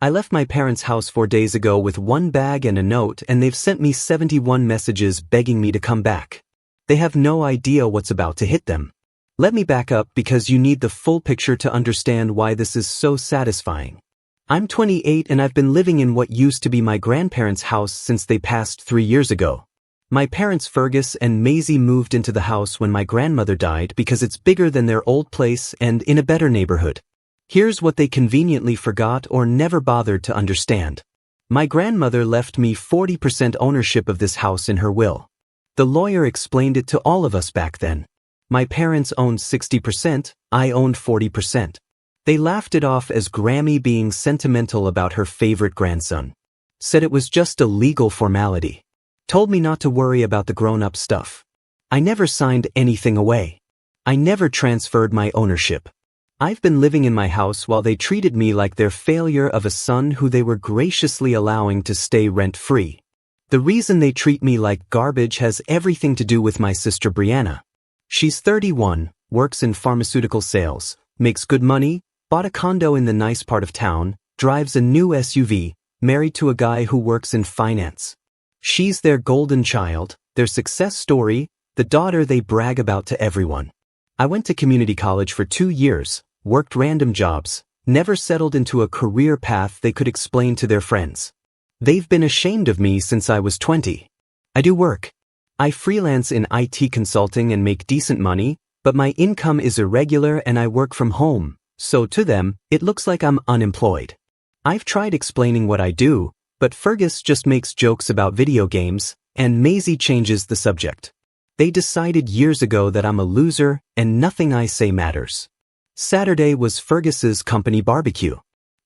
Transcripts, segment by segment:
I left my parents' house 4 days ago with one bag and a note, and they've sent me 71 messages begging me to come back. They have no idea what's about to hit them. Let me back up because you need the full picture to understand why this is so satisfying. I'm 28 and I've been living in what used to be my grandparents' house since they passed 3 years ago. My parents Fergus and Maisie moved into the house when my grandmother died because it's bigger than their old place and in a better neighborhood. Here's what they conveniently forgot or never bothered to understand. My grandmother left me 40% ownership of this house in her will. The lawyer explained it to all of us back then. My parents owned 60%, I owned 40%. They laughed it off as Grammy being sentimental about her favorite grandson. Said it was just a legal formality. Told me not to worry about the grown-up stuff. I never signed anything away. I never transferred my ownership. I've been living in my house while they treated me like their failure of a son who they were graciously allowing to stay rent-free. The reason they treat me like garbage has everything to do with my sister Brianna. She's 31, works in pharmaceutical sales, makes good money, bought a condo in the nice part of town, drives a new SUV, married to a guy who works in finance. She's their golden child, their success story, the daughter they brag about to everyone. I went to community college for 2 years, worked random jobs, never settled into a career path they could explain to their friends. They've been ashamed of me since I was 20. I do work. I freelance in IT consulting and make decent money, but my income is irregular and I work from home, so to them, it looks like I'm unemployed. I've tried explaining what I do, but Fergus just makes jokes about video games, and Maisie changes the subject. They decided years ago that I'm a loser, and nothing I say matters. Saturday was Fergus's company barbecue.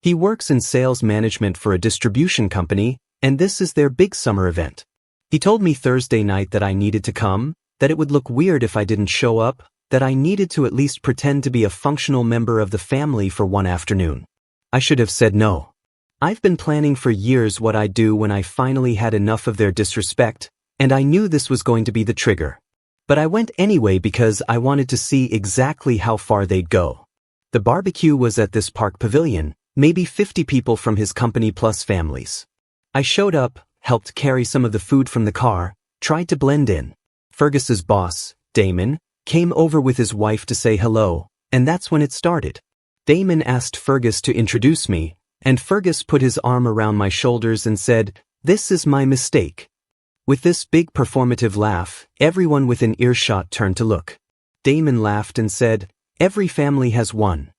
He works in sales management for a distribution company, and this is their big summer event. He told me Thursday night that I needed to come, that it would look weird if I didn't show up, that I needed to at least pretend to be a functional member of the family for one afternoon. I should have said no. I've been planning for years what I'd do when I finally had enough of their disrespect, and I knew this was going to be the trigger. But I went anyway because I wanted to see exactly how far they'd go. The barbecue was at this park pavilion, maybe 50 people from his company plus families. I showed up, helped carry some of the food from the car, tried to blend in. Fergus's boss, Damon, came over with his wife to say hello, and that's when it started. Damon asked Fergus to introduce me, and Fergus put his arm around my shoulders and said, "This is my mistake." With this big performative laugh, everyone within earshot turned to look. Damon laughed and said, "Every family has one."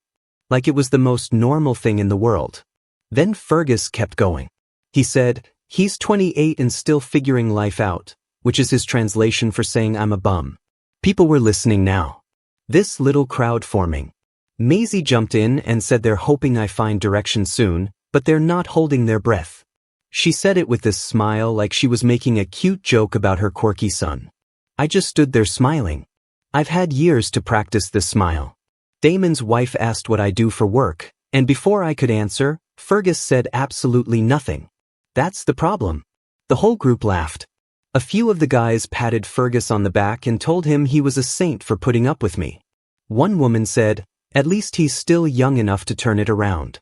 Like it was the most normal thing in the world. Then Fergus kept going. He said, he's 28 and still figuring life out, which is his translation for saying I'm a bum. People were listening now. This little crowd forming. Maisie jumped in and said they're hoping I find direction soon, but they're not holding their breath. She said it with this smile like she was making a cute joke about her quirky son. I just stood there smiling. I've had years to practice this smile. Damon's wife asked what I do for work, and before I could answer, Fergus said absolutely nothing. That's the problem. The whole group laughed. A few of the guys patted Fergus on the back and told him he was a saint for putting up with me. One woman said, "At least he's still young enough to turn it around."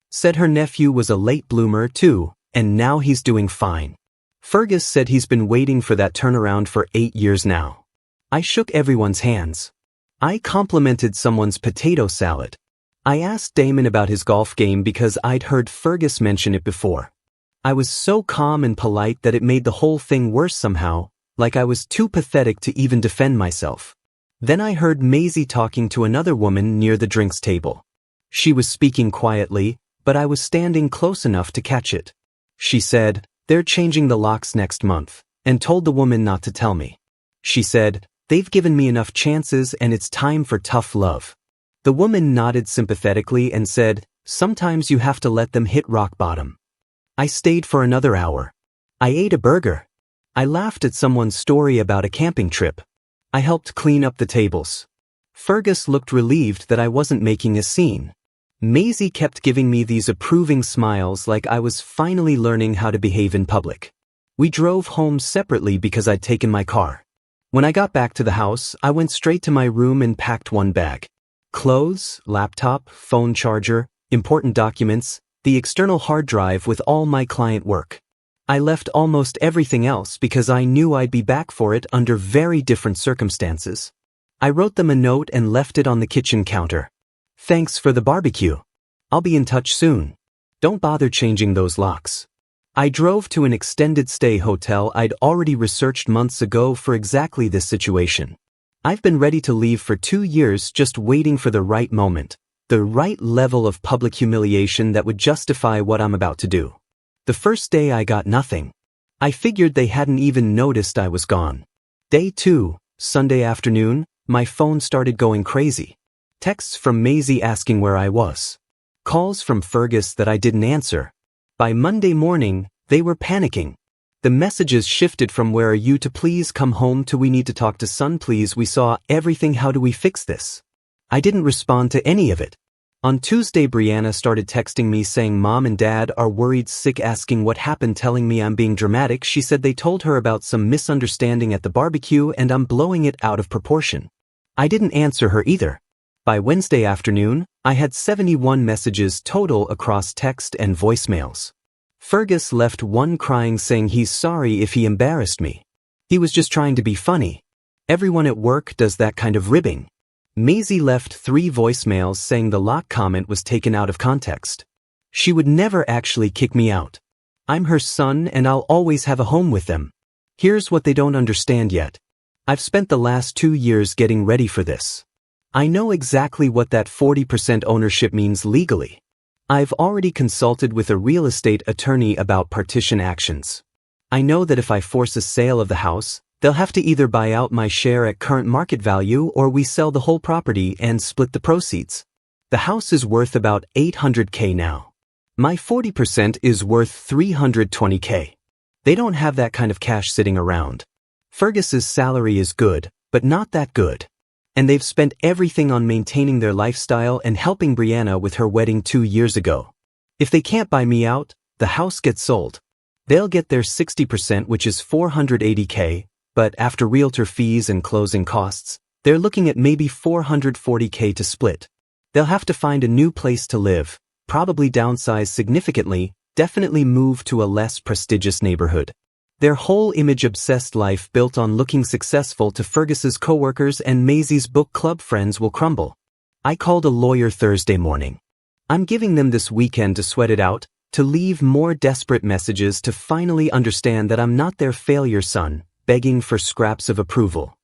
Said her nephew was a late bloomer too, and now he's doing fine. Fergus said he's been waiting for that turnaround for 8 years now. I shook everyone's hands. I complimented someone's potato salad. I asked Damon about his golf game because I'd heard Fergus mention it before. I was so calm and polite that it made the whole thing worse somehow, like I was too pathetic to even defend myself. Then I heard Maisie talking to another woman near the drinks table. She was speaking quietly, but I was standing close enough to catch it. She said, "They're changing the locks next month," and told the woman not to tell me. She said, "They've given me enough chances and it's time for tough love." The woman nodded sympathetically and said, "Sometimes you have to let them hit rock bottom." I stayed for another hour. I ate a burger. I laughed at someone's story about a camping trip. I helped clean up the tables. Fergus looked relieved that I wasn't making a scene. Maisie kept giving me these approving smiles like I was finally learning how to behave in public. We drove home separately because I'd taken my car. When I got back to the house, I went straight to my room and packed one bag. Clothes, laptop, phone charger, important documents, the external hard drive with all my client work. I left almost everything else because I knew I'd be back for it under very different circumstances. I wrote them a note and left it on the kitchen counter. Thanks for the barbecue. I'll be in touch soon. Don't bother changing those locks. I drove to an extended stay hotel I'd already researched months ago for exactly this situation. I've been ready to leave for 2 years, just waiting for the right moment, the right level of public humiliation that would justify what I'm about to do. The first day I got nothing. I figured they hadn't even noticed I was gone. Day 2, Sunday afternoon, my phone started going crazy. Texts from Maisie asking where I was. Calls from Fergus that I didn't answer. By Monday morning, they were panicking. The messages shifted from "where are you" to "please come home" to "we need to talk to son please, we saw everything, how do we fix this?" I didn't respond to any of it. On Tuesday, Brianna started texting me saying mom and dad are worried sick, asking what happened, telling me I'm being dramatic. She said they told her about some misunderstanding at the barbecue and I'm blowing it out of proportion. I didn't answer her either. By Wednesday afternoon, I had 71 messages total across text and voicemails. Fergus left one crying saying he's sorry if he embarrassed me. He was just trying to be funny. Everyone at work does that kind of ribbing. Maisie left 3 voicemails saying the lock comment was taken out of context. She would never actually kick me out. I'm her son and I'll always have a home with them. Here's what they don't understand yet. I've spent the last 2 years getting ready for this. I know exactly what that 40% ownership means legally. I've already consulted with a real estate attorney about partition actions. I know that if I force a sale of the house, they'll have to either buy out my share at current market value or we sell the whole property and split the proceeds. The house is worth about $800K now. My 40% is worth $320K. They don't have that kind of cash sitting around. Fergus's salary is good, but not that good. And they've spent everything on maintaining their lifestyle and helping Brianna with her wedding 2 years ago. If they can't buy me out, the house gets sold. They'll get their 60%, which is $480K, but after realtor fees and closing costs, they're looking at maybe $440K to split. They'll have to find a new place to live, probably downsize significantly, definitely move to a less prestigious neighborhood. Their whole image-obsessed life built on looking successful to Fergus's coworkers and Maisie's book club friends will crumble. I called a lawyer Thursday morning. I'm giving them this weekend to sweat it out, to leave more desperate messages, to finally understand that I'm not their failure son, begging for scraps of approval.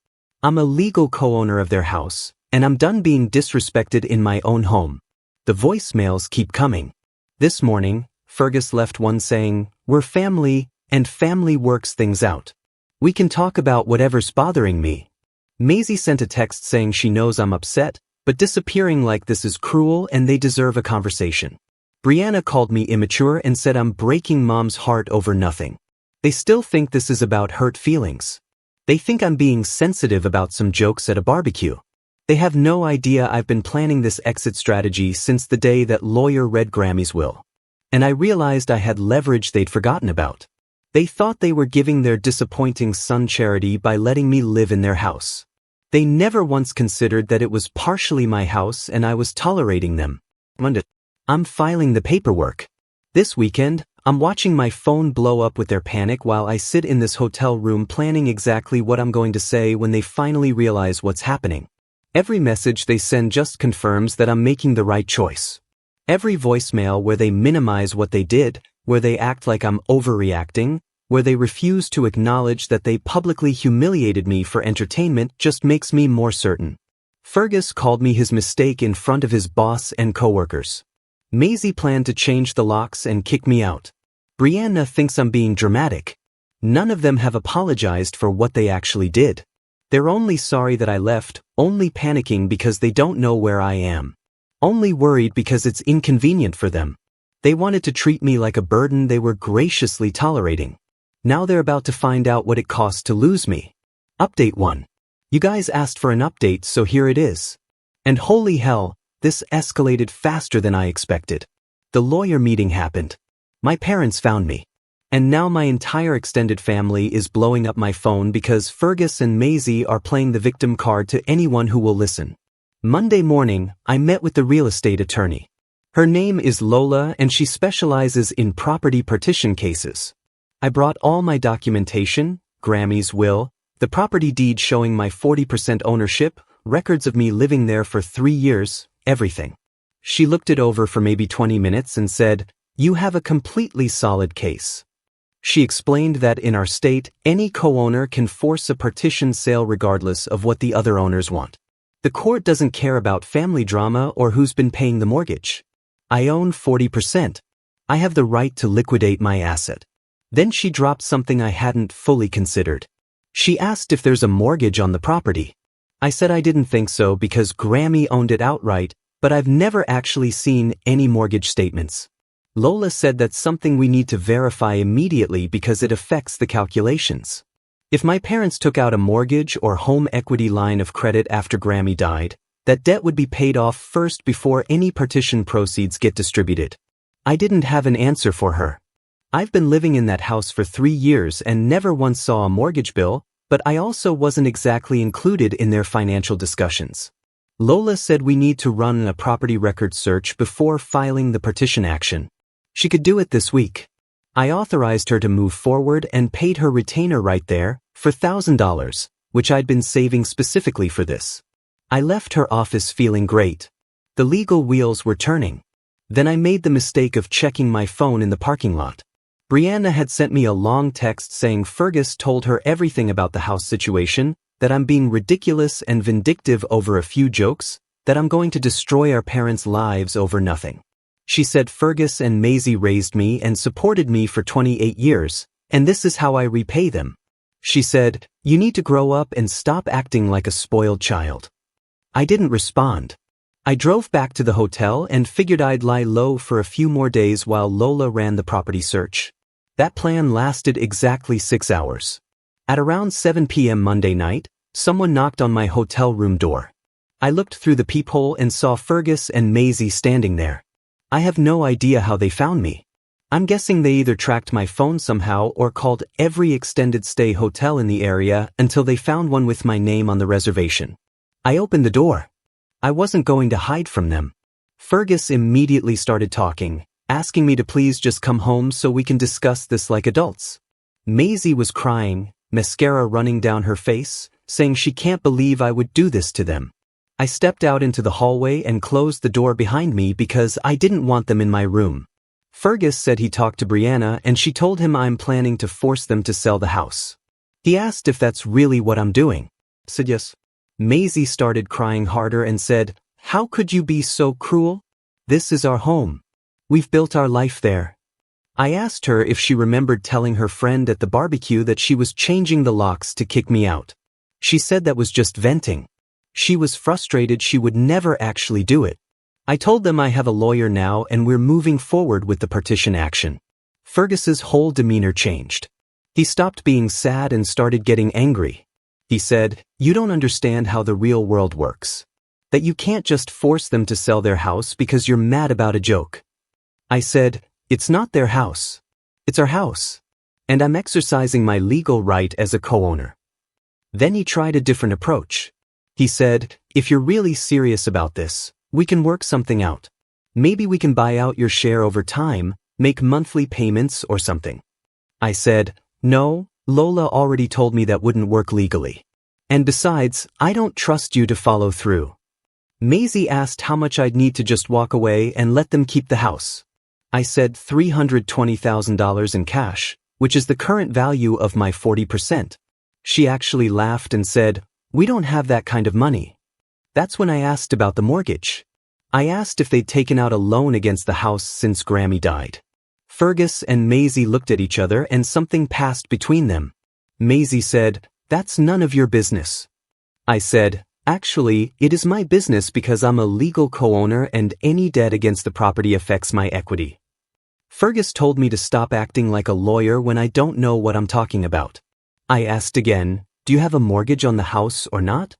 I'm a legal co-owner of their house, and I'm done being disrespected in my own home. The voicemails keep coming. This morning, Fergus left one saying, "We're family, and family works things out. We can talk about whatever's bothering me." Maisie sent a text saying she knows I'm upset, but disappearing like this is cruel and they deserve a conversation. Brianna called me immature and said I'm breaking mom's heart over nothing. They still think this is about hurt feelings. They think I'm being sensitive about some jokes at a barbecue. They have no idea I've been planning this exit strategy since the day that lawyer read Grammy's will. And I realized I had leverage they'd forgotten about. They thought they were giving their disappointing son charity by letting me live in their house. They never once considered that it was partially my house and I was tolerating them. I'm filing the paperwork. This weekend, I'm watching my phone blow up with their panic while I sit in this hotel room planning exactly what I'm going to say when they finally realize what's happening. Every message they send just confirms that I'm making the right choice. Every voicemail where they minimize what they did, where they act like I'm overreacting, where they refuse to acknowledge that they publicly humiliated me for entertainment, just makes me more certain. Fergus called me his mistake in front of his boss and coworkers. Maisie planned to change the locks and kick me out. Brianna thinks I'm being dramatic. None of them have apologized for what they actually did. They're only sorry that I left, only panicking because they don't know where I am. Only worried because it's inconvenient for them. They wanted to treat me like a burden they were graciously tolerating. Now they're about to find out what it costs to lose me. Update 1. You guys asked for an update, so here it is. And holy hell, this escalated faster than I expected. The lawyer meeting happened. My parents found me. And now my entire extended family is blowing up my phone because Fergus and Maisie are playing the victim card to anyone who will listen. Monday morning, I met with the real estate attorney. Her name is Lola and she specializes in property partition cases. I brought all my documentation, Grammy's will, the property deed showing my 40% ownership, records of me living there for 3 years, everything. She looked it over for maybe 20 minutes and said, "You have a completely solid case." She explained that in our state, any co-owner can force a partition sale regardless of what the other owners want. The court doesn't care about family drama or who's been paying the mortgage. I own 40%. I have the right to liquidate my asset. Then she dropped something I hadn't fully considered. She asked if there's a mortgage on the property. I said I didn't think so because Grammy owned it outright, but I've never actually seen any mortgage statements. Lola said that's something we need to verify immediately because it affects the calculations. If my parents took out a mortgage or home equity line of credit after Grammy died, that debt would be paid off first before any partition proceeds get distributed. I didn't have an answer for her. I've been living in that house for 3 years and never once saw a mortgage bill, but I also wasn't exactly included in their financial discussions. Lola said we need to run a property record search before filing the partition action. She could do it this week. I authorized her to move forward and paid her retainer right there for $1,000, which I'd been saving specifically for this. I left her office feeling great. The legal wheels were turning. Then I made the mistake of checking my phone in the parking lot. Brianna had sent me a long text saying Fergus told her everything about the house situation, that I'm being ridiculous and vindictive over a few jokes, that I'm going to destroy our parents' lives over nothing. She said Fergus and Maisie raised me and supported me for 28 years, and this is how I repay them. She said, "You need to grow up and stop acting like a spoiled child." I didn't respond. I drove back to the hotel and figured I'd lie low for a few more days while Lola ran the property search. That plan lasted exactly 6 hours. At around 7 p.m. Monday night, someone knocked on my hotel room door. I looked through the peephole and saw Fergus and Maisie standing there. I have no idea how they found me. I'm guessing they either tracked my phone somehow or called every extended stay hotel in the area until they found one with my name on the reservation. I opened the door. I wasn't going to hide from them. Fergus immediately started talking, asking me to please just come home so we can discuss this like adults. Maisie was crying, mascara running down her face, saying she can't believe I would do this to them. I stepped out into the hallway and closed the door behind me because I didn't want them in my room. Fergus said he talked to Brianna and she told him I'm planning to force them to sell the house. He asked if that's really what I'm doing. I said yes. Maisie started crying harder and said, "How could you be so cruel? This is our home. We've built our life there." I asked her if she remembered telling her friend at the barbecue that she was changing the locks to kick me out. She said that was just venting. She was frustrated she would never actually do it. I told them I have a lawyer now and we're moving forward with the partition action. Fergus's whole demeanor changed. He stopped being sad and started getting angry. He said, "You don't understand how the real world works. That you can't just force them to sell their house because you're mad about a joke." I said, "It's not their house. It's our house. And I'm exercising my legal right as a co-owner." Then he tried a different approach. He said, "If you're really serious about this, we can work something out. Maybe we can buy out your share over time, make monthly payments or something." I said, "No, Lola already told me that wouldn't work legally. And besides, I don't trust you to follow through." Maisie asked how much I'd need to just walk away and let them keep the house. I said $320,000 in cash, which is the current value of my 40%. She actually laughed and said, "We don't have that kind of money." That's when I asked about the mortgage. I asked if they'd taken out a loan against the house since Grammy died. Fergus and Maisie looked at each other and something passed between them. Maisie said, "That's none of your business." I said, "Actually, it is my business because I'm a legal co-owner and any debt against the property affects my equity." Fergus told me to stop acting like a lawyer when I don't know what I'm talking about. I asked again, "Do you have a mortgage on the house or not?"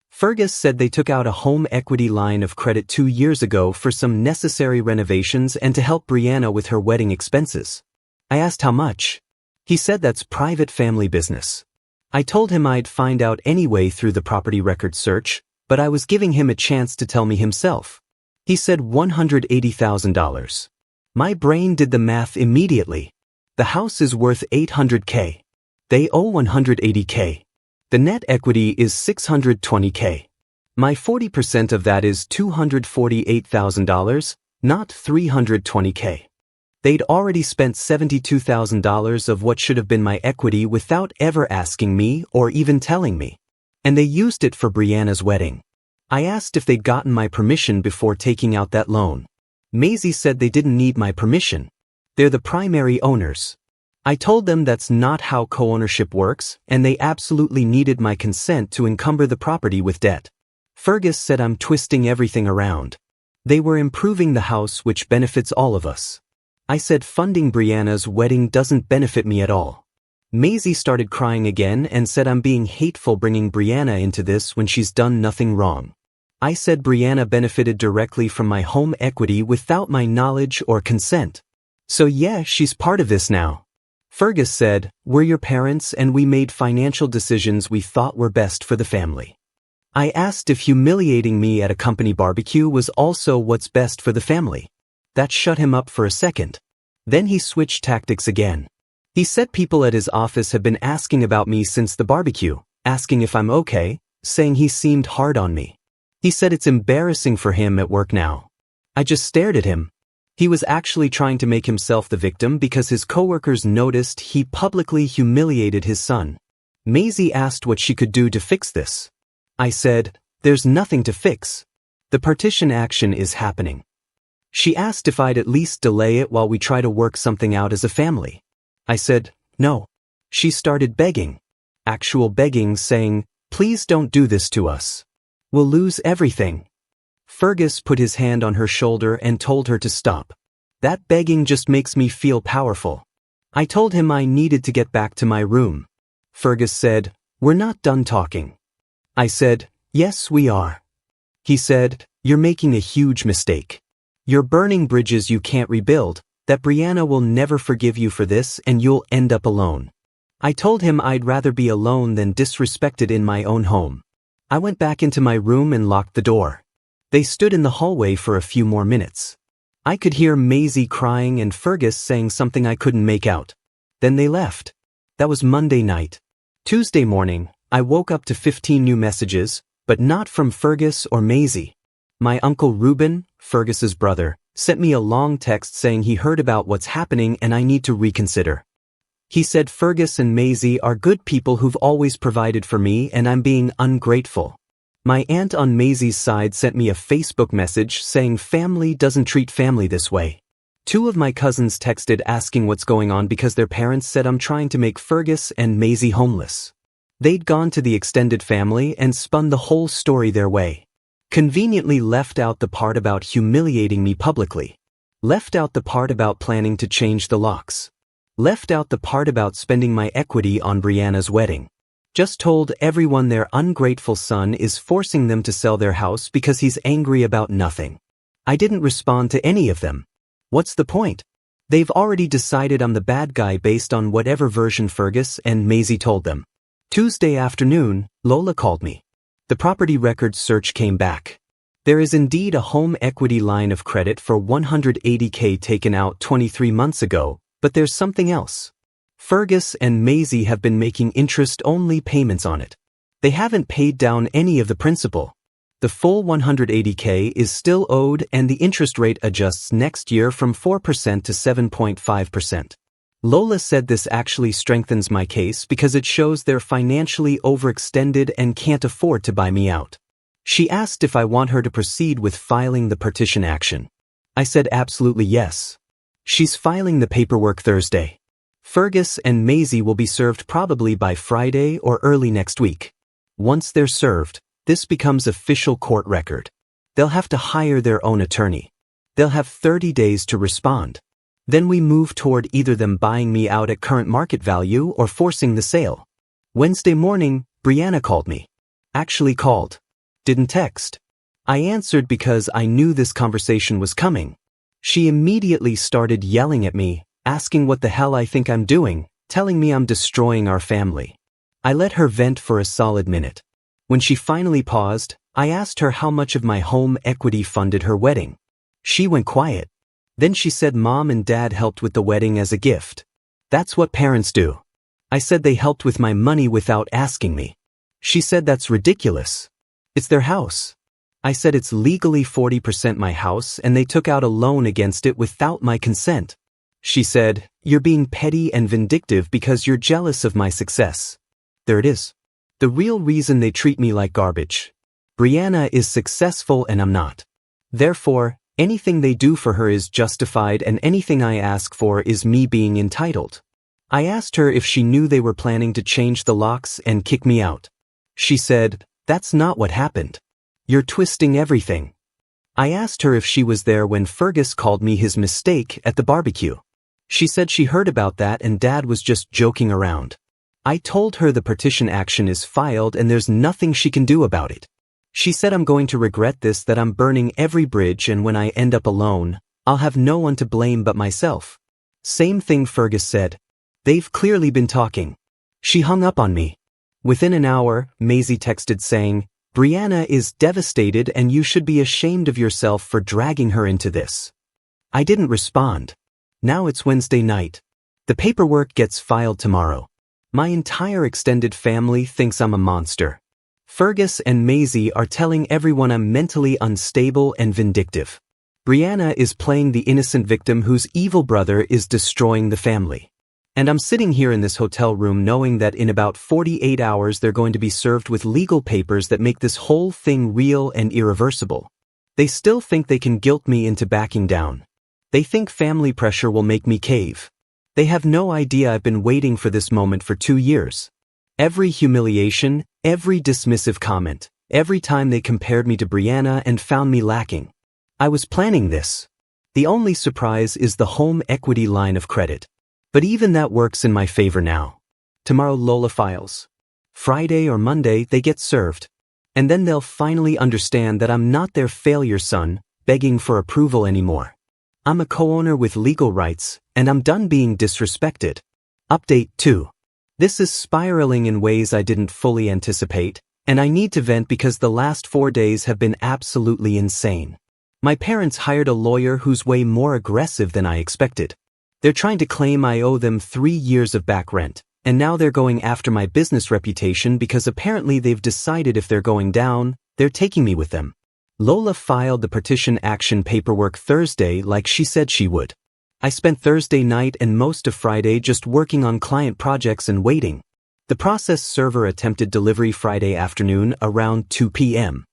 Fergus said they took out a home equity line of credit 2 years ago for some necessary renovations and to help Brianna with her wedding expenses. I asked how much. He said that's private family business. I told him I'd find out anyway through the property record search, but I was giving him a chance to tell me himself. He said $180,000. My brain did the math immediately. The house is worth $800K. They owe $180K. The net equity is $620K. My 40% of that is $248,000, not $320K. They'd already spent $72,000 of what should have been my equity without ever asking me or even telling me. And they used it for Brianna's wedding. I asked if they'd gotten my permission before taking out that loan. Maisie said they didn't need my permission. They're the primary owners. I told them that's not how co-ownership works, and they absolutely needed my consent to encumber the property with debt. Fergus said I'm twisting everything around. They were improving the house, which benefits all of us. I said funding Brianna's wedding doesn't benefit me at all. Maisie started crying again and said I'm being hateful bringing Brianna into this when she's done nothing wrong. I said Brianna benefited directly from my home equity without my knowledge or consent. So yeah, she's part of this now. Fergus said, we're your parents and we made financial decisions we thought were best for the family. I asked if humiliating me at a company barbecue was also what's best for the family. That shut him up for a second. Then he switched tactics again. He said people at his office have been asking about me since the barbecue, asking if I'm okay, saying he seemed hard on me. He said it's embarrassing for him at work now. I just stared at him. He was actually trying to make himself the victim because his coworkers noticed he publicly humiliated his son. Maisie asked what she could do to fix this. I said, there's nothing to fix. The partition action is happening. She asked if I'd at least delay it while we try to work something out as a family. I said, no. She started begging. Actual begging, saying, please don't do this to us. We'll lose everything. Fergus put his hand on her shoulder and told her to stop. That begging just makes me feel powerful. I told him I needed to get back to my room. Fergus said, we're not done talking. I said, yes, we are. He said, you're making a huge mistake. You're burning bridges you can't rebuild, that Brianna will never forgive you for this and you'll end up alone. I told him I'd rather be alone than disrespected in my own home. I went back into my room and locked the door. They stood in the hallway for a few more minutes. I could hear Maisie crying and Fergus saying something I couldn't make out. Then they left. That was Monday night. Tuesday morning, I woke up to 15 new messages, but not from Fergus or Maisie. My uncle Reuben, Fergus's brother, sent me a long text saying he heard about what's happening and I need to reconsider. He said Fergus and Maisie are good people who've always provided for me and I'm being ungrateful. My aunt on Maisie's side sent me a Facebook message saying family doesn't treat family this way. 2 of my cousins texted asking what's going on because their parents said I'm trying to make Fergus and Maisie homeless. They'd gone to the extended family and spun the whole story their way. Conveniently left out the part about humiliating me publicly. Left out the part about planning to change the locks. Left out the part about spending my equity on Brianna's wedding. Just told everyone their ungrateful son is forcing them to sell their house because he's angry about nothing. I didn't respond to any of them. What's the point? They've already decided I'm the bad guy based on whatever version Fergus and Maisie told them. Tuesday afternoon, Lola called me. The property records search came back. There is indeed a home equity line of credit for $180K taken out 23 months ago, but there's something else. Fergus and Maisie have been making interest-only payments on it. They haven't paid down any of the principal. The full $180K is still owed and the interest rate adjusts next year from 4% to 7.5%. Lola said this actually strengthens my case because it shows they're financially overextended and can't afford to buy me out. She asked if I want her to proceed with filing the partition action. I said absolutely yes. She's filing the paperwork Thursday. Fergus and Maisie will be served probably by Friday or early next week. Once they're served, this becomes official court record. They'll have to hire their own attorney. They'll have 30 days to respond. Then we move toward either them buying me out at current market value or forcing the sale. Wednesday morning, Brianna called me. Actually called. Didn't text. I answered because I knew this conversation was coming. She immediately started yelling at me, asking what the hell I think I'm doing, telling me I'm destroying our family. I let her vent for a solid minute. When she finally paused, I asked her how much of my home equity funded her wedding. She went quiet. Then she said Mom and Dad helped with the wedding as a gift. That's what parents do. I said they helped with my money without asking me. She said that's ridiculous. It's their house. I said it's legally 40% my house and they took out a loan against it without my consent. She said, you're being petty and vindictive because you're jealous of my success. There it is. The real reason they treat me like garbage. Brianna is successful and I'm not. Therefore, anything they do for her is justified and anything I ask for is me being entitled. I asked her if she knew they were planning to change the locks and kick me out. She said, that's not what happened. You're twisting everything. I asked her if she was there when Fergus called me his mistake at the barbecue. She said she heard about that and Dad was just joking around. I told her the partition action is filed and there's nothing she can do about it. She said I'm going to regret this, that I'm burning every bridge and when I end up alone, I'll have no one to blame but myself. Same thing Fergus said. They've clearly been talking. She hung up on me. Within an hour, Maisie texted saying, Brianna is devastated and you should be ashamed of yourself for dragging her into this. I didn't respond. Now it's Wednesday night. The paperwork gets filed tomorrow. My entire extended family thinks I'm a monster. Fergus and Maisie are telling everyone I'm mentally unstable and vindictive. Brianna is playing the innocent victim whose evil brother is destroying the family. And I'm sitting here in this hotel room knowing that in about 48 hours they're going to be served with legal papers that make this whole thing real and irreversible. They still think they can guilt me into backing down. They think family pressure will make me cave. They have no idea I've been waiting for this moment for 2 years. Every humiliation, every dismissive comment, every time they compared me to Brianna and found me lacking. I was planning this. The only surprise is the home equity line of credit. But even that works in my favor now. Tomorrow Lola files. Friday or Monday they get served. And then they'll finally understand that I'm not their failure son, begging for approval anymore. I'm a co-owner with legal rights, and I'm done being disrespected. Update 2. This is spiraling in ways I didn't fully anticipate, and I need to vent because the last 4 days have been absolutely insane. My parents hired a lawyer who's way more aggressive than I expected. They're trying to claim I owe them 3 years of back rent, and now they're going after my business reputation because apparently they've decided if they're going down, they're taking me with them. Lola filed the partition action paperwork Thursday like she said she would. I spent Thursday night and most of Friday just working on client projects and waiting. The process server attempted delivery Friday afternoon around 2 p.m.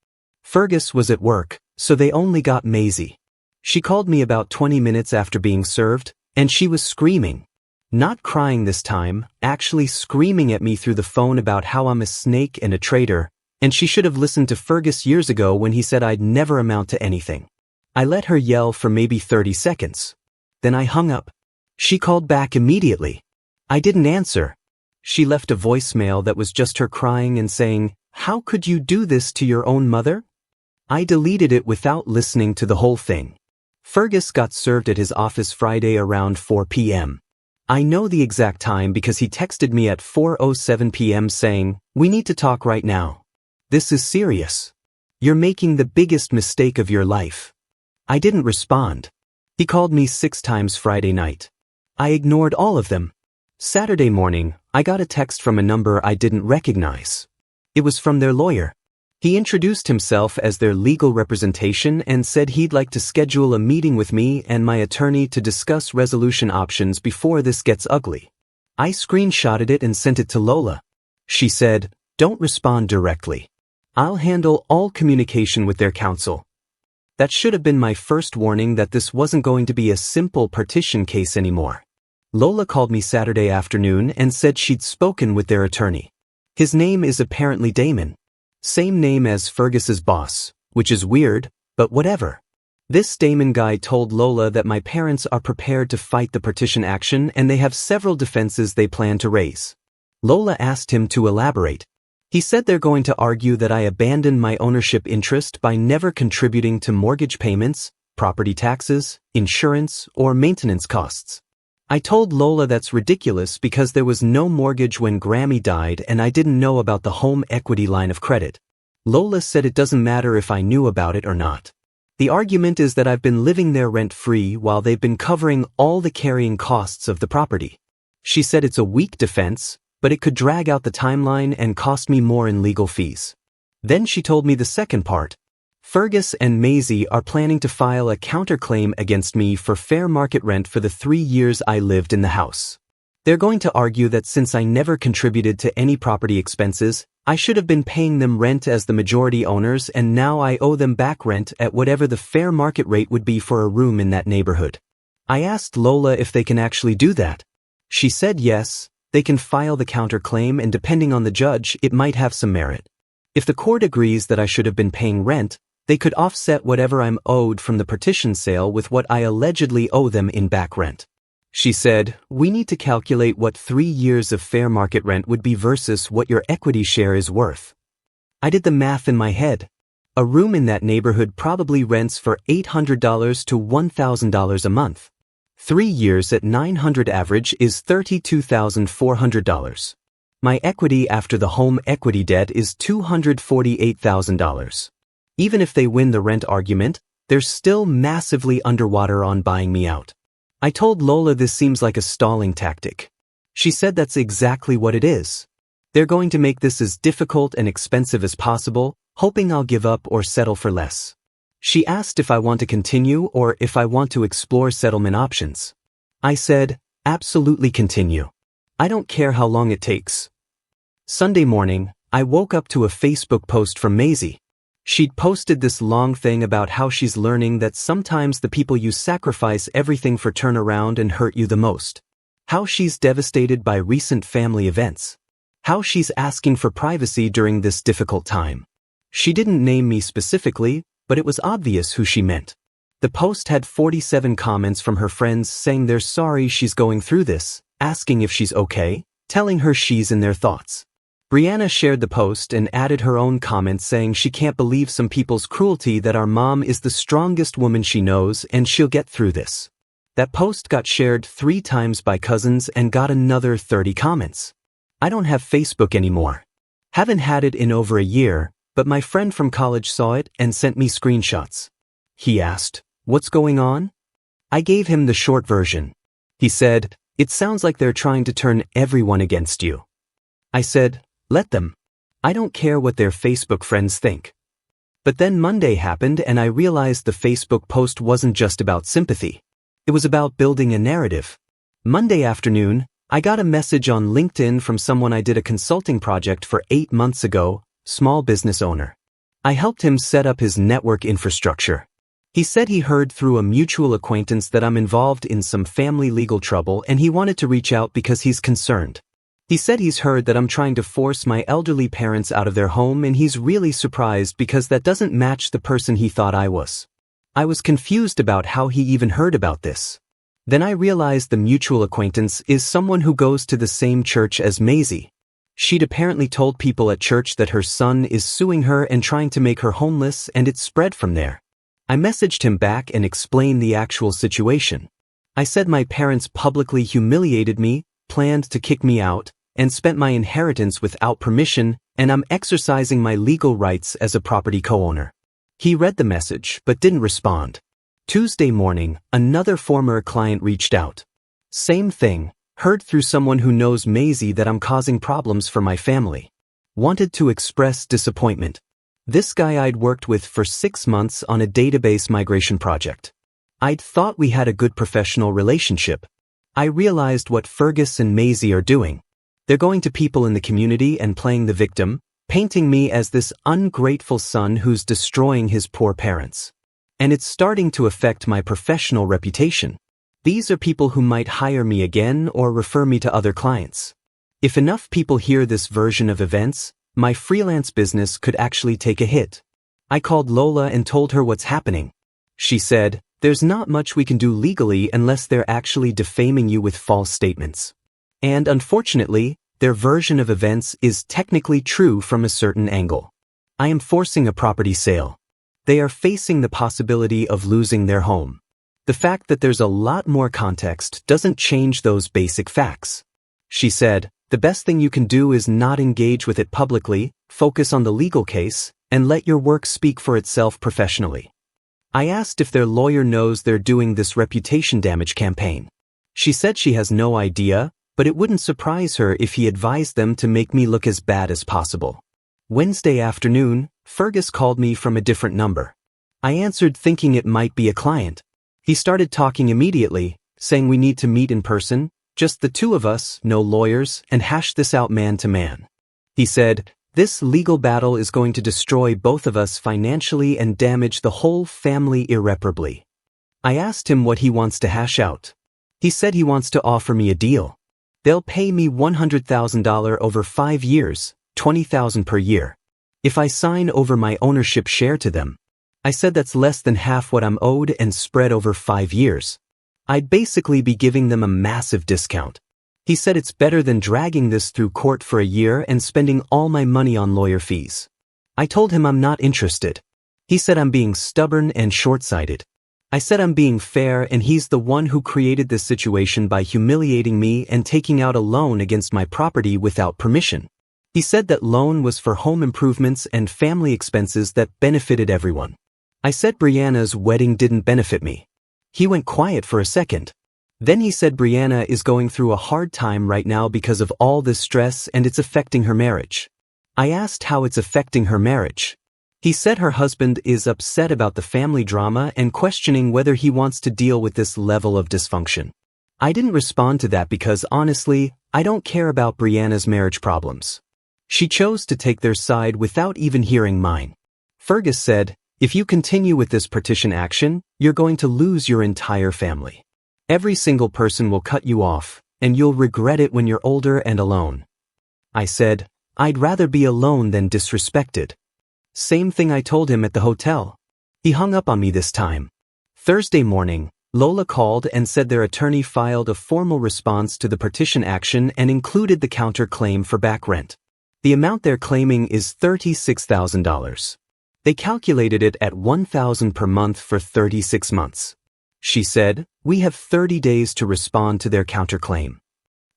Fergus was at work, so they only got Maisie. She called me about 20 minutes after being served, and she was screaming. Not crying this time, actually screaming at me through the phone about how I'm a snake and a traitor, and she should have listened to Fergus years ago when he said I'd never amount to anything. I let her yell for maybe 30 seconds. Then I hung up. She called back immediately. I didn't answer. She left a voicemail that was just her crying and saying, "How could you do this to your own mother?" I deleted it without listening to the whole thing. Fergus got served at his office Friday around 4 p.m. I know the exact time because he texted me at 4:07 p.m. saying, "We need to talk right now. This is serious. You're making the biggest mistake of your life." I didn't respond. He called me 6 times Friday night. I ignored all of them. Saturday morning, I got a text from a number I didn't recognize. It was from their lawyer. He introduced himself as their legal representation and said he'd like to schedule a meeting with me and my attorney to discuss resolution options before this gets ugly. I screenshotted it and sent it to Lola. She said, "Don't respond directly. I'll handle all communication with their counsel." That should have been my first warning that this wasn't going to be a simple partition case anymore. Lola called me Saturday afternoon and said she'd spoken with their attorney. His name is apparently Damon. Same name as Fergus's boss, which is weird, but whatever. This Damon guy told Lola that my parents are prepared to fight the partition action and they have several defenses they plan to raise. Lola asked him to elaborate. He said they're going to argue that I abandoned my ownership interest by never contributing to mortgage payments, property taxes, insurance, or maintenance costs. I told Lola that's ridiculous because there was no mortgage when Grammy died and I didn't know about the home equity line of credit. Lola said it doesn't matter if I knew about it or not. The argument is that I've been living there rent-free while they've been covering all the carrying costs of the property. She said it's a weak defense, but it could drag out the timeline and cost me more in legal fees. Then she told me the second part. Fergus and Maisie are planning to file a counterclaim against me for fair market rent for the 3 years I lived in the house. They're going to argue that since I never contributed to any property expenses, I should have been paying them rent as the majority owners, and now I owe them back rent at whatever the fair market rate would be for a room in that neighborhood. I asked Lola if they can actually do that. She said yes, they can file the counterclaim, and depending on the judge, it might have some merit. If the court agrees that I should have been paying rent, they could offset whatever I'm owed from the partition sale with what I allegedly owe them in back rent. She said, we need to calculate what 3 years of fair market rent would be versus what your equity share is worth. I did the math in my head. A room in that neighborhood probably rents for $800 to $1,000 a month. 3 years at $900 average is $32,400. My equity after the home equity debt is $248,000. Even if they win the rent argument, they're still massively underwater on buying me out. I told Lola this seems like a stalling tactic. She said that's exactly what it is. They're going to make this as difficult and expensive as possible, hoping I'll give up or settle for less. She asked if I want to continue or if I want to explore settlement options. I said, absolutely continue. I don't care how long it takes. Sunday morning, I woke up to a Facebook post from Maisie. She'd posted this long thing about how she's learning that sometimes the people you sacrifice everything for turn around and hurt you the most. How she's devastated by recent family events. How she's asking for privacy during this difficult time. She didn't name me specifically, but it was obvious who she meant. The post had 47 comments from her friends saying they're sorry she's going through this, asking if she's okay, telling her she's in their thoughts. Brianna shared the post and added her own comments saying she can't believe some people's cruelty, that our mom is the strongest woman she knows and she'll get through this. That post got shared 3 times by cousins and got another 30 comments. I don't have Facebook anymore. Haven't had it in over a year, but my friend from college saw it and sent me screenshots. He asked, "What's going on?" I gave him the short version. He said, "It sounds like they're trying to turn everyone against you." I said, "Let them. I don't care what their Facebook friends think." But then Monday happened and I realized the Facebook post wasn't just about sympathy. It was about building a narrative. Monday afternoon, I got a message on LinkedIn from someone I did a consulting project for 8 months ago, small business owner. I helped him set up his network infrastructure. He said he heard through a mutual acquaintance that I'm involved in some family legal trouble and he wanted to reach out because he's concerned. He said he's heard that I'm trying to force my elderly parents out of their home and he's really surprised because that doesn't match the person he thought I was. I was confused about how he even heard about this. Then I realized the mutual acquaintance is someone who goes to the same church as Maisie. She'd apparently told people at church that her son is suing her and trying to make her homeless, and it spread from there. I messaged him back and explained the actual situation. I said my parents publicly humiliated me, planned to kick me out, and spent my inheritance without permission, and I'm exercising my legal rights as a property co-owner. He read the message but didn't respond. Tuesday morning, another former client reached out. Same thing, heard through someone who knows Maisie that I'm causing problems for my family. Wanted to express disappointment. This guy I'd worked with for 6 months on a database migration project. I'd thought we had a good professional relationship. I realized what Fergus and Maisie are doing. They're going to people in the community and playing the victim, painting me as this ungrateful son who's destroying his poor parents. And it's starting to affect my professional reputation. These are people who might hire me again or refer me to other clients. If enough people hear this version of events, my freelance business could actually take a hit. I called Lola and told her what's happening. She said, "There's not much we can do legally unless they're actually defaming you with false statements." And unfortunately, their version of events is technically true from a certain angle. I am forcing a property sale. They are facing the possibility of losing their home. The fact that there's a lot more context doesn't change those basic facts. She said, "The best thing you can do is not engage with it publicly, focus on the legal case, and let your work speak for itself professionally. I asked if their lawyer knows they're doing this reputation damage campaign. She said she has no idea, but it wouldn't surprise her if he advised them to make me look as bad as possible. Wednesday afternoon, Fergus called me from a different number. I answered thinking it might be a client. He started talking immediately, saying we need to meet in person, just the two of us, no lawyers, and hash this out man to man. He said, "This legal battle is going to destroy both of us financially and damage the whole family irreparably." I asked him what he wants to hash out. He said he wants to offer me a deal. They'll pay me $100,000 over 5 years, $20,000 per year. If I sign over my ownership share to them. I said that's less than half what I'm owed and spread over 5 years. I'd basically be giving them a massive discount. He said it's better than dragging this through court for a year and spending all my money on lawyer fees. I told him I'm not interested. He said I'm being stubborn and short-sighted. I said I'm being fair and he's the one who created this situation by humiliating me and taking out a loan against my property without permission. He said that loan was for home improvements and family expenses that benefited everyone. I said Brianna's wedding didn't benefit me. He went quiet for a second. Then he said Brianna is going through a hard time right now because of all this stress and it's affecting her marriage. I asked how it's affecting her marriage. He said her husband is upset about the family drama and questioning whether he wants to deal with this level of dysfunction. I didn't respond to that because honestly, I don't care about Brianna's marriage problems. She chose to take their side without even hearing mine. Fergus said, "If you continue with this partition action, you're going to lose your entire family. Every single person will cut you off, and you'll regret it when you're older and alone." I said, "I'd rather be alone than disrespected." Same thing I told him at the hotel. He hung up on me this time. Thursday morning, Lola called and said their attorney filed a formal response to the partition action and included the counterclaim for back rent. The amount they're claiming is $36,000. They calculated it at $1,000 per month for 36 months. She said, "We have 30 days to respond to their counterclaim."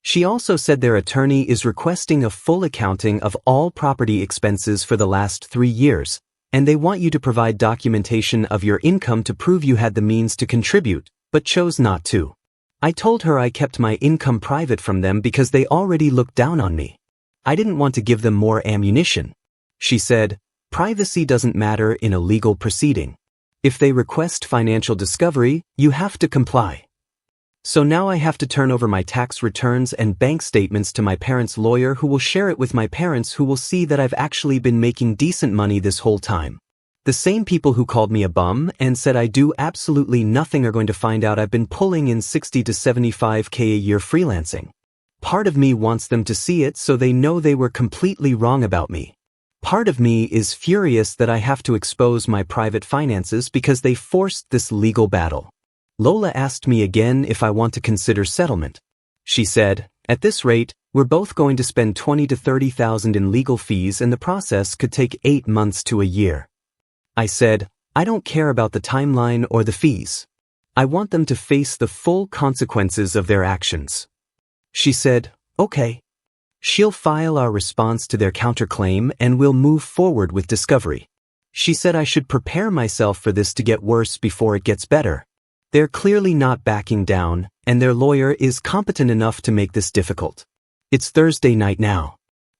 She also said their attorney is requesting a full accounting of all property expenses for the last 3 years, and they want you to provide documentation of your income to prove you had the means to contribute, but chose not to. I told her I kept my income private from them because they already looked down on me. I didn't want to give them more ammunition. She said, "Privacy doesn't matter in a legal proceeding. If they request financial discovery, you have to comply." So now I have to turn over my tax returns and bank statements to my parents' lawyer who will share it with my parents who will see that I've actually been making decent money this whole time. The same people who called me a bum and said I do absolutely nothing are going to find out I've been pulling in $60 to $75K a year freelancing. Part of me wants them to see it so they know they were completely wrong about me. Part of me is furious that I have to expose my private finances because they forced this legal battle. Lola asked me again if I want to consider settlement. She said, "At this rate, we're both going to spend $20,000 to $30,000 in legal fees and the process could take 8 months to a year." I said, "I don't care about the timeline or the fees. I want them to face the full consequences of their actions." She said, "Okay." She'll file our response to their counterclaim and we'll move forward with discovery. She said I should prepare myself for this to get worse before it gets better. They're clearly not backing down, and their lawyer is competent enough to make this difficult. It's Thursday night now.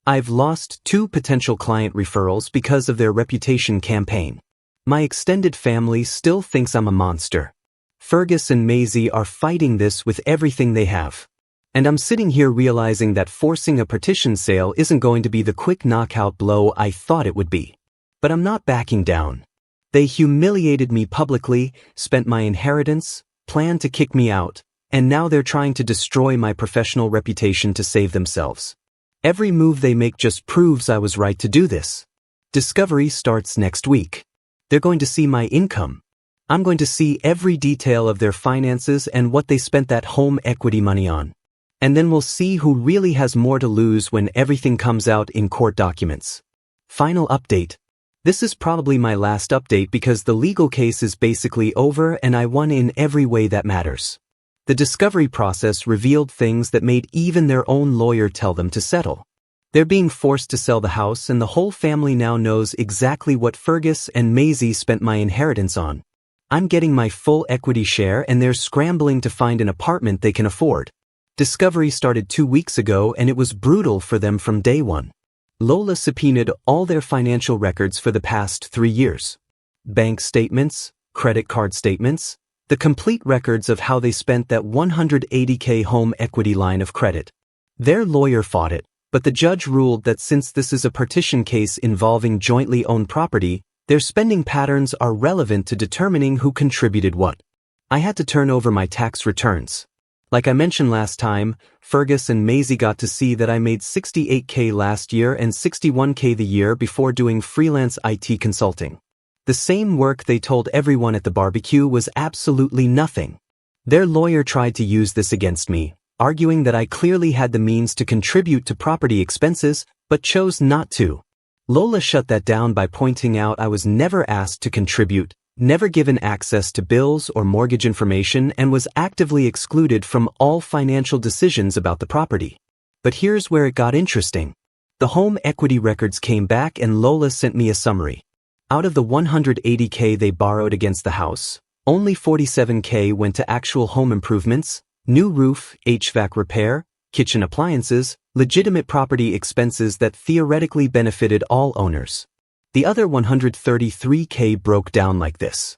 I've lost 2 potential client referrals because of their reputation campaign. My extended family still thinks I'm a monster. Fergus and Maisie are fighting this with everything they have. And I'm sitting here realizing that forcing a partition sale isn't going to be the quick knockout blow I thought it would be. But I'm not backing down. They humiliated me publicly, spent my inheritance, planned to kick me out, and now they're trying to destroy my professional reputation to save themselves. Every move they make just proves I was right to do this. Discovery starts next week. They're going to see my income. I'm going to see every detail of their finances and what they spent that home equity money on. And then we'll see who really has more to lose when everything comes out in court documents. Final update. This is probably my last update because the legal case is basically over and I won in every way that matters. The discovery process revealed things that made even their own lawyer tell them to settle. They're being forced to sell the house and the whole family now knows exactly what Fergus and Maisie spent my inheritance on. I'm getting my full equity share and they're scrambling to find an apartment they can afford. Discovery started 2 weeks ago and it was brutal for them from day one. Lola subpoenaed all their financial records for the past 3 years. Bank statements, credit card statements, the complete records of how they spent that $180K home equity line of credit. Their lawyer fought it, but the judge ruled that since this is a partition case involving jointly owned property, their spending patterns are relevant to determining who contributed what. I had to turn over my tax returns. Like I mentioned last time, Fergus and Maisie got to see that I made $68K last year and $61K the year before doing freelance IT consulting. The same work they told everyone at the barbecue was absolutely nothing. Their lawyer tried to use this against me, arguing that I clearly had the means to contribute to property expenses, but chose not to. Lola shut that down by pointing out I was never asked to contribute, never given access to bills or mortgage information, and was actively excluded from all financial decisions about the property. But here's where it got interesting. The home equity records came back and Lola sent me a summary. Out of the $180K they borrowed against the house, only $47K went to actual home improvements, new roof, HVAC repair, kitchen appliances, legitimate property expenses that theoretically benefited all owners. The other $133K broke down like this.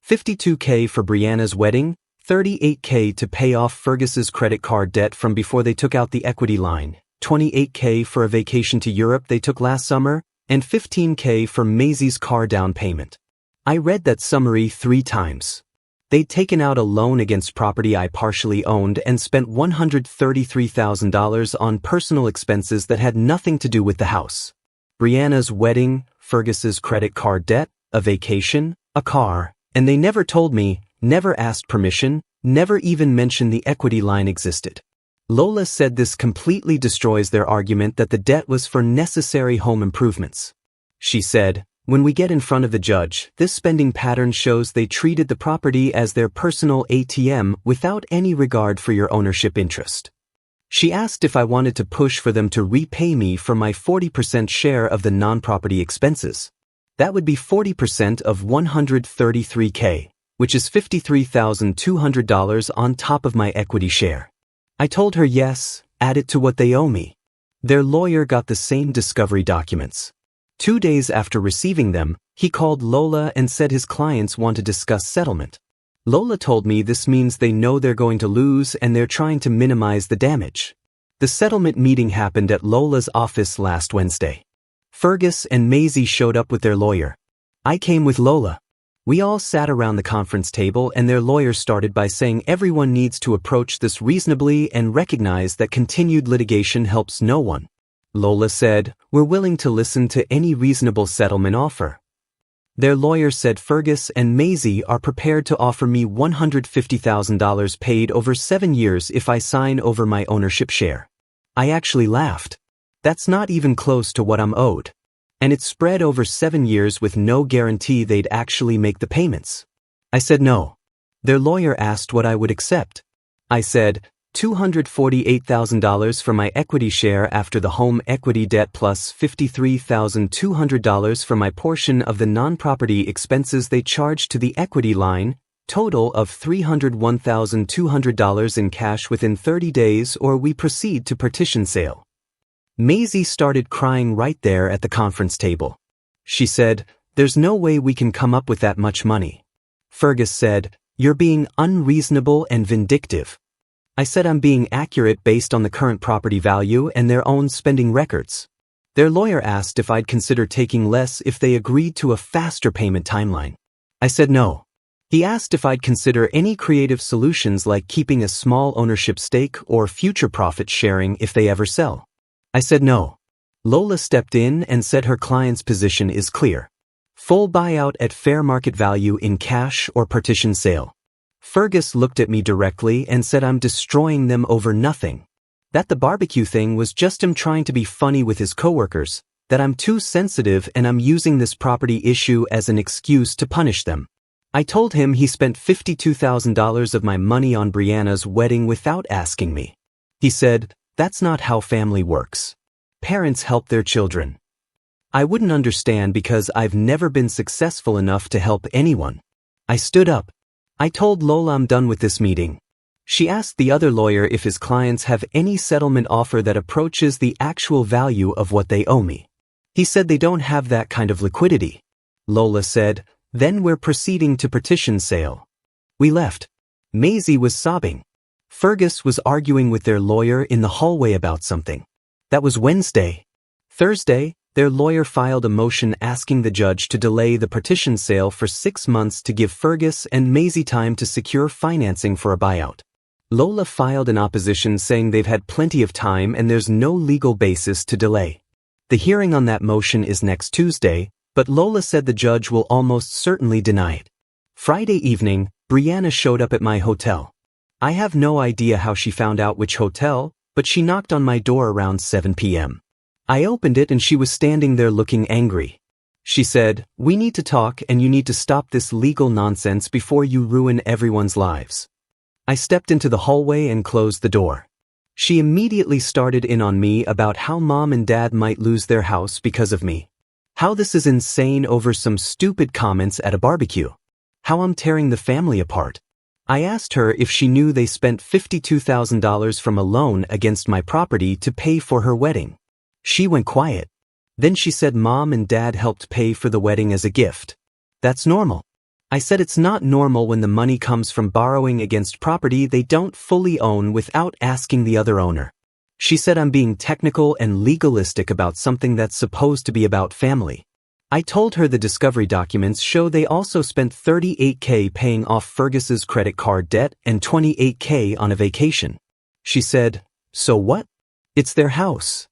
$52K for Brianna's wedding, $38K to pay off Fergus's credit card debt from before they took out the equity line, $28K for a vacation to Europe they took last summer, and $15K for Maisie's car down payment. I read that summary 3 times. They'd taken out a loan against property I partially owned and spent $133,000 on personal expenses that had nothing to do with the house. Brianna's wedding, Fergus's credit card debt, a vacation, a car, and they never told me, never asked permission, never even mentioned the equity line existed. Lola said this completely destroys their argument that the debt was for necessary home improvements. She said, "When we get in front of the judge, this spending pattern shows they treated the property as their personal ATM without any regard for your ownership interest." She asked if I wanted to push for them to repay me for my 40% share of the non-property expenses. That would be 40% of $133K, which is $53,200 on top of my equity share. I told her yes, add it to what they owe me. Their lawyer got the same discovery documents. 2 days after receiving them, he called Lola and said his clients want to discuss settlement. Lola told me this means they know they're going to lose and they're trying to minimize the damage. The settlement meeting happened at Lola's office last Wednesday. Fergus and Maisie showed up with their lawyer. I came with Lola. We all sat around the conference table and their lawyer started by saying everyone needs to approach this reasonably and recognize that continued litigation helps no one. Lola said, "We're willing to listen to any reasonable settlement offer." Their lawyer said Fergus and Maisie are prepared to offer me $150,000 paid over 7 years if I sign over my ownership share. I actually laughed. That's not even close to what I'm owed. And it's spread over 7 years with no guarantee they'd actually make the payments. I said no. Their lawyer asked what I would accept. I said, $248,000 for my equity share after the home equity debt plus $53,200 for my portion of the non-property expenses they charged to the equity line, total of $301,200 in cash within 30 days or we proceed to partition sale. Maisie started crying right there at the conference table. She said, "There's no way we can come up with that much money." Fergus said, "You're being unreasonable and vindictive." I said I'm being accurate based on the current property value and their own spending records. Their lawyer asked if I'd consider taking less if they agreed to a faster payment timeline. I said no. He asked if I'd consider any creative solutions like keeping a small ownership stake or future profit sharing if they ever sell. I said no. Lola stepped in and said her client's position is clear. Full buyout at fair market value in cash or partition sale. Fergus looked at me directly and said I'm destroying them over nothing. That the barbecue thing was just him trying to be funny with his coworkers, that I'm too sensitive and I'm using this property issue as an excuse to punish them. I told him he spent $52,000 of my money on Brianna's wedding without asking me. He said, "That's not how family works." Parents help their children. I wouldn't understand because I've never been successful enough to help anyone. I stood up. I told Lola I'm done with this meeting. She asked the other lawyer if his clients have any settlement offer that approaches the actual value of what they owe me. He said they don't have that kind of liquidity. Lola said, then we're proceeding to petition sale. We left. Maisie was sobbing. Fergus was arguing with their lawyer in the hallway about something. That was Wednesday. Thursday, their lawyer filed a motion asking the judge to delay the petition sale for 6 months to give Fergus and Maisie time to secure financing for a buyout. Lola filed an opposition saying they've had plenty of time and there's no legal basis to delay. The hearing on that motion is next Tuesday, but Lola said the judge will almost certainly deny it. Friday evening, Brianna showed up at my hotel. I have no idea how she found out which hotel, but she knocked on my door around 7 p.m. I opened it and she was standing there looking angry. She said, "We need to talk and you need to stop this legal nonsense before you ruin everyone's lives." I stepped into the hallway and closed the door. She immediately started in on me about how mom and dad might lose their house because of me. How this is insane over some stupid comments at a barbecue. How I'm tearing the family apart. I asked her if she knew they spent $52,000 from a loan against my property to pay for her wedding. She went quiet. Then she said mom and dad helped pay for the wedding as a gift. That's normal. I said it's not normal when the money comes from borrowing against property they don't fully own without asking the other owner. She said I'm being technical and legalistic about something that's supposed to be about family. I told her the discovery documents show they also spent $38,000 paying off Fergus's credit card debt and $28,000 on a vacation. She said, "So what? It's their house."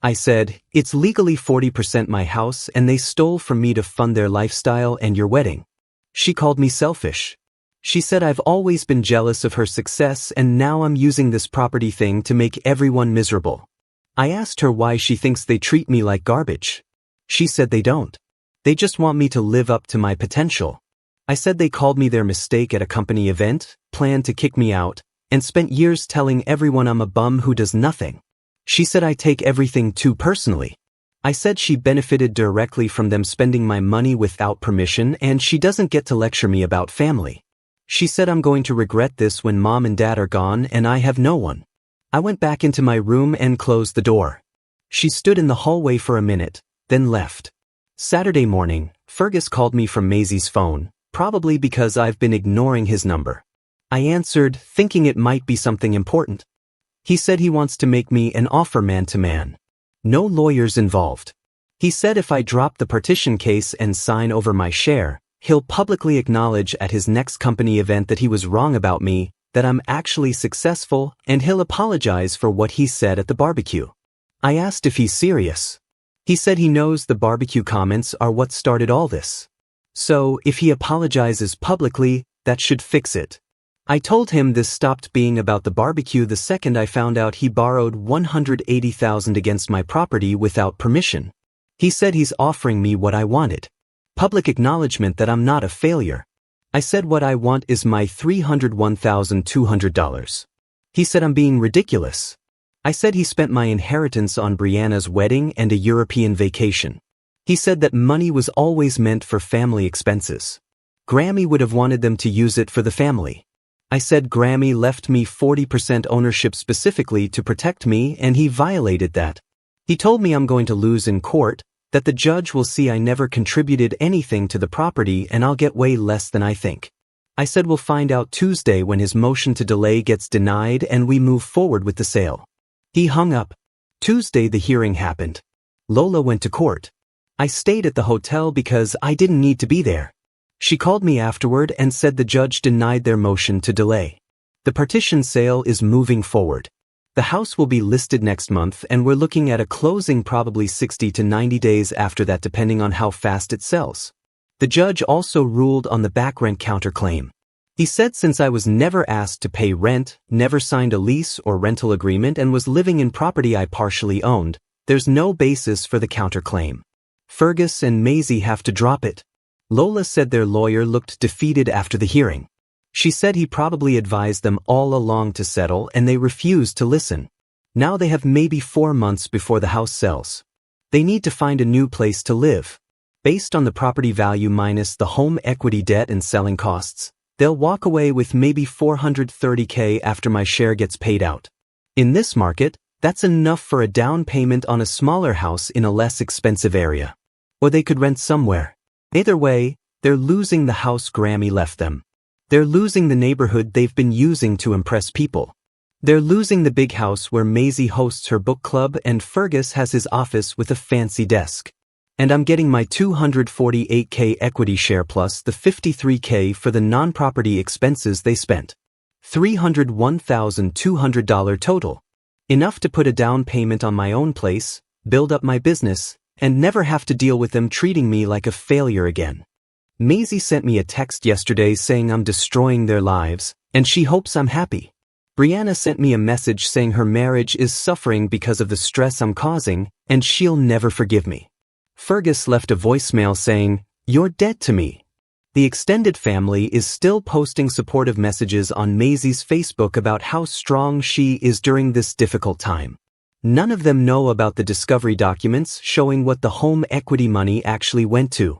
I said, "It's legally 40% my house and they stole from me to fund their lifestyle and your wedding." She called me selfish. She said I've always been jealous of her success and now I'm using this property thing to make everyone miserable. I asked her why she thinks they treat me like garbage. She said they don't. They just want me to live up to my potential. I said they called me their mistake at a company event, planned to kick me out, and spent years telling everyone I'm a bum who does nothing. She said I take everything too personally. I said she benefited directly from them spending my money without permission and she doesn't get to lecture me about family. She said I'm going to regret this when mom and dad are gone and I have no one. I went back into my room and closed the door. She stood in the hallway for a minute, then left. Saturday morning, Fergus called me from Maisie's phone, probably because I've been ignoring his number. I answered, thinking it might be something important. He said he wants to make me an offer man-to-man. No lawyers involved. He said if I drop the partition case and sign over my share, he'll publicly acknowledge at his next company event that he was wrong about me, that I'm actually successful, and he'll apologize for what he said at the barbecue. I asked if he's serious. He said he knows the barbecue comments are what started all this. So, if he apologizes publicly, that should fix it. I told him this stopped being about the barbecue the second I found out he borrowed $180,000 against my property without permission. He said he's offering me what I wanted. Public acknowledgement that I'm not a failure. I said what I want is my $301,200. He said I'm being ridiculous. I said he spent my inheritance on Brianna's wedding and a European vacation. He said that money was always meant for family expenses. Grammy would have wanted them to use it for the family. I said Grammy left me 40% ownership specifically to protect me and he violated that. He told me I'm going to lose in court, that the judge will see I never contributed anything to the property and I'll get way less than I think. I said we'll find out Tuesday when his motion to delay gets denied and we move forward with the sale. He hung up. Tuesday the hearing happened. Lola went to court. I stayed at the hotel because I didn't need to be there. She called me afterward and said the judge denied their motion to delay. The partition sale is moving forward. The house will be listed next month and we're looking at a closing probably 60 to 90 days after that depending on how fast it sells. The judge also ruled on the back rent counterclaim. He said since I was never asked to pay rent, never signed a lease or rental agreement and was living in property I partially owned, there's no basis for the counterclaim. Fergus and Maisie have to drop it. Lola said their lawyer looked defeated after the hearing. She said he probably advised them all along to settle and they refused to listen. Now they have maybe 4 months before the house sells. They need to find a new place to live. Based on the property value minus the home equity debt and selling costs, they'll walk away with maybe $430K after my share gets paid out. In this market, that's enough for a down payment on a smaller house in a less expensive area. Or they could rent somewhere. Either way, they're losing the house Grammy left them. They're losing the neighborhood they've been using to impress people. They're losing the big house where Maisie hosts her book club and Fergus has his office with a fancy desk. And I'm getting my $248K equity share plus the $53K for the non-property expenses they spent. $301,200 total. Enough to put a down payment on my own place, build up my business, and never have to deal with them treating me like a failure again. Maisie sent me a text yesterday saying I'm destroying their lives, and she hopes I'm happy. Brianna sent me a message saying her marriage is suffering because of the stress I'm causing, and she'll never forgive me. Fergus left a voicemail saying, "You're dead to me." The extended family is still posting supportive messages on Maisie's Facebook about how strong she is during this difficult time. None of them know about the discovery documents showing what the home equity money actually went to.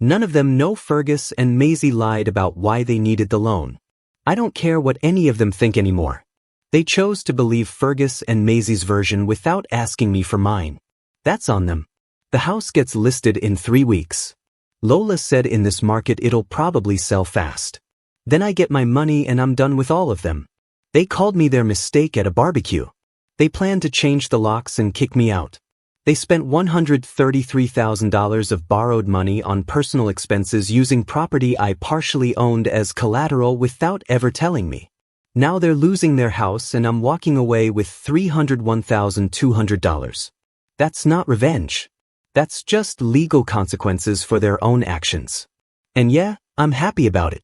None of them know Fergus and Maisie lied about why they needed the loan. I don't care what any of them think anymore. They chose to believe Fergus and Maisie's version without asking me for mine. That's on them. The house gets listed in 3 weeks. Lola said in this market it'll probably sell fast. Then I get my money and I'm done with all of them. They called me their mistake at a barbecue. They plan to change the locks and kick me out. They spent $133,000 of borrowed money on personal expenses using property I partially owned as collateral without ever telling me. Now they're losing their house and I'm walking away with $301,200. That's not revenge. That's just legal consequences for their own actions. And yeah, I'm happy about it.